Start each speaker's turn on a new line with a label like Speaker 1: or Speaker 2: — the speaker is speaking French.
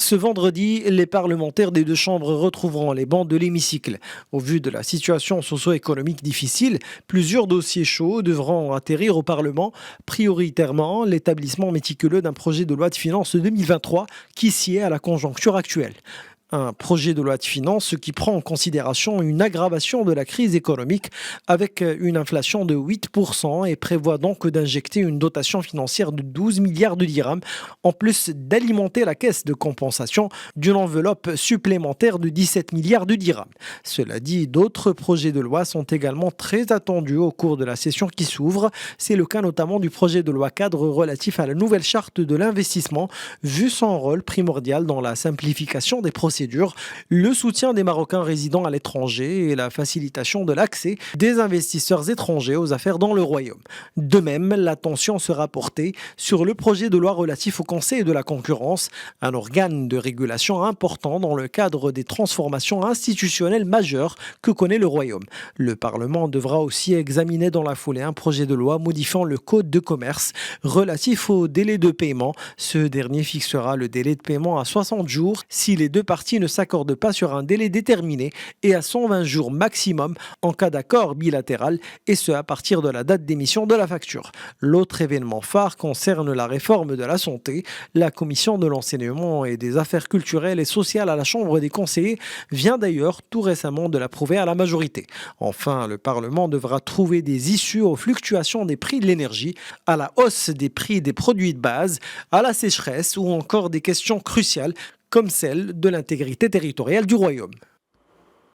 Speaker 1: Ce vendredi, les parlementaires des deux chambres retrouveront les bancs de l'hémicycle. Au vu de la situation socio-économique difficile, plusieurs dossiers chauds devront atterrir au Parlement, prioritairement l'établissement méticuleux d'un projet de loi de finances 2023 qui sied à la conjoncture actuelle. Un projet de loi de finances qui prend en considération une aggravation de la crise économique avec une inflation de 8% et prévoit donc d'injecter une dotation financière de 12 milliards de dirhams, en plus d'alimenter la caisse de compensation d'une enveloppe supplémentaire de 17 milliards de dirhams. Cela dit, d'autres projets de loi sont également très attendus au cours de la session qui s'ouvre. C'est le cas notamment du projet de loi cadre relatif à la nouvelle charte de l'investissement, vu son rôle primordial dans la simplification des procédures, le soutien des Marocains résidant à l'étranger et la facilitation de l'accès des investisseurs étrangers aux affaires dans le royaume. De même, l'attention sera portée sur le projet de loi relatif au Conseil de la concurrence, un organe de régulation important dans le cadre des transformations institutionnelles majeures que connaît le royaume. Le Parlement devra aussi examiner dans la foulée un projet de loi modifiant le code de commerce relatif au délai de paiement. Ce dernier fixera le délai de paiement à 60 jours si les deux parties ne s'accordent pas sur un délai déterminé et à 120 jours maximum en cas d'accord bilatéral, et ce à partir de la date d'émission de la facture. L'autre événement phare concerne la réforme de la santé. La commission de l'enseignement et des affaires culturelles et sociales à la Chambre des conseillers vient d'ailleurs tout récemment de l'approuver à la majorité. Enfin, le Parlement devra trouver des issues aux fluctuations des prix de l'énergie, à la hausse des prix des produits de base, à la sécheresse ou encore des questions cruciales comme celle de l'intégrité territoriale du royaume.